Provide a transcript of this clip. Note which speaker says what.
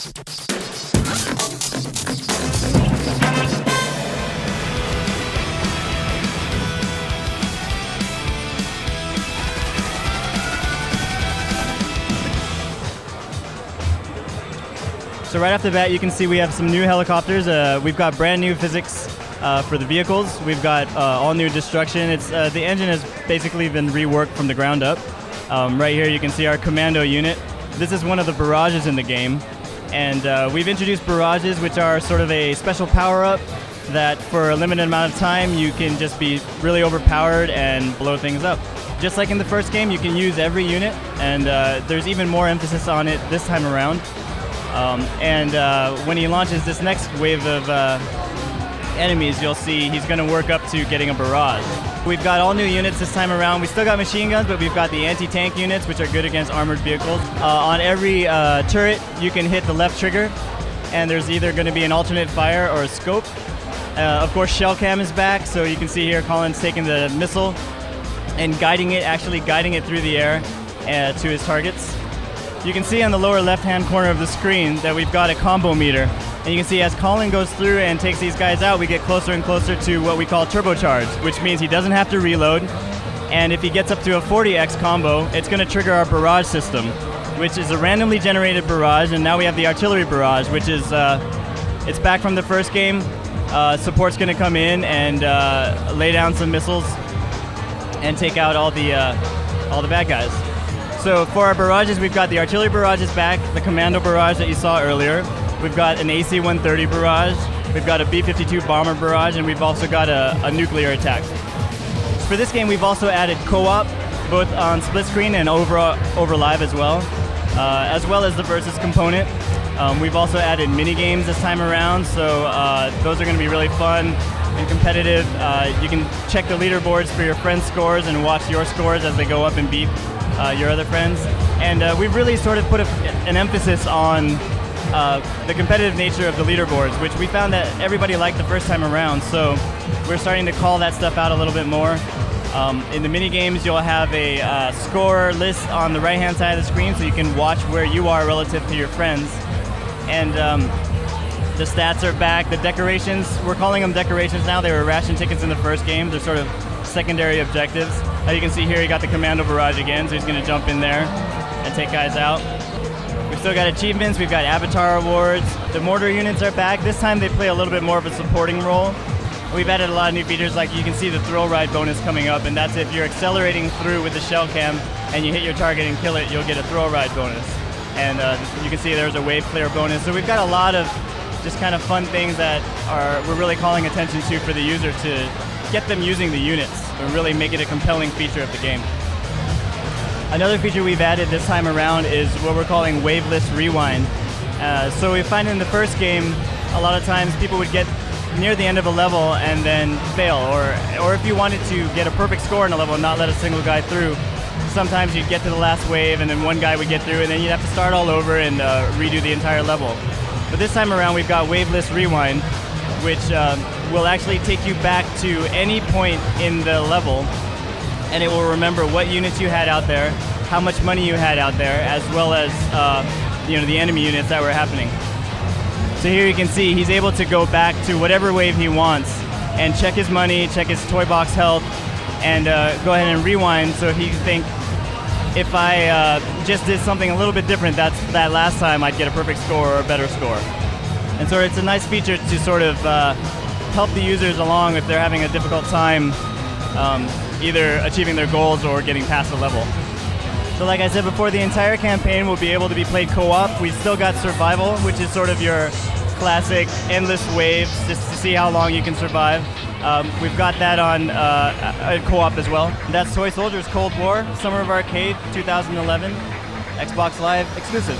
Speaker 1: So right off the bat, you can see we have some new helicopters. We've got brand new physics for the vehicles. We've got all new destruction. The engine has basically been reworked from the ground up. Right here you can see our commando unit. This is one of the barrages in the game. And we've introduced barrages, which are sort of a special power-up that for a limited amount of time you can just be really overpowered and blow things up. Just like in the first game, you can use every unit, and there's even more emphasis on it this time around. When he launches this next wave of enemies, you'll see he's going to work up to getting a barrage. We've got all new units this time around. We still got machine guns, but we've got the anti-tank units, which are good against armored vehicles. On every turret, you can hit the left trigger, and there's either going to be an alternate fire or a scope. Of course, shell cam is back, so you can see here Colin's taking the missile and actually guiding it through the air to his targets. You can see on the lower left-hand corner of the screen that we've got a combo meter. And you can see as Colin goes through and takes these guys out, we get closer and closer to what we call turbocharge, which means he doesn't have to reload. And if he gets up to a 40x combo, it's going to trigger our barrage system, which is a randomly generated barrage. And now we have the artillery barrage, which is it's back from the first game. Support's going to come in and lay down some missiles and take out all the bad guys. So for our barrages, we've got the artillery barrages back, the commando barrage that you saw earlier. We've got an AC-130 barrage, we've got a B-52 bomber barrage, and we've also got a nuclear attack. For this game, we've also added co-op, both on split screen and over live as well as the versus component. We've also added mini games this time around, so those are going to be really fun and competitive. You can check the leaderboards for your friends' scores and watch your scores as they go up and beat your other friends. And we've really sort of put an emphasis on the competitive nature of the leaderboards, which we found that everybody liked the first time around, so we're starting to call that stuff out a little bit more. In the mini games, you'll have a score list on the right-hand side of the screen, so you can watch where you are relative to your friends. And the stats are back. The decorations, we're calling them decorations now. They were ration tickets in the first game. They're sort of secondary objectives. As you can see here, you got the commando barrage again, so he's going to jump in there and take guys out. We've still got achievements. We've got avatar awards. The mortar units are back. This time they play a little bit more of a supporting role. We've added a lot of new features, like you can see the thrill ride bonus coming up, and that's if you're accelerating through with the shell cam and you hit your target and kill it, you'll get a thrill ride bonus. And you can see there's a wave clear bonus. So we've got a lot of just kind of fun things that we're really calling attention to for the user to get them using the units and really make it a compelling feature of the game. Another feature we've added this time around is what we're calling waveless rewind. So we find in the first game, a lot of times people would get near the end of a level and then fail, or if you wanted to get a perfect score in a level and not let a single guy through, sometimes you'd get to the last wave and then one guy would get through and then you'd have to start all over and redo the entire level. But this time around we've got waveless rewind, which will actually take you back to any point in the level, and it will remember what units you had out there, how much money you had out there, as well as the enemy units that were happening. So here you can see he's able to go back to whatever wave he wants and check his money, check his toy box health, and go ahead and rewind. So he can think, if I just did something a little bit different that last time, I'd get a perfect score or a better score. And so it's a nice feature to sort of help the users along if they're having a difficult time either achieving their goals or getting past the level. So like I said before, the entire campaign will be able to be played co-op. We've still got survival, which is sort of your classic endless waves, just to see how long you can survive. We've got that on co-op as well. That's Toy Soldiers Cold War, Summer of Arcade 2011, Xbox Live exclusive.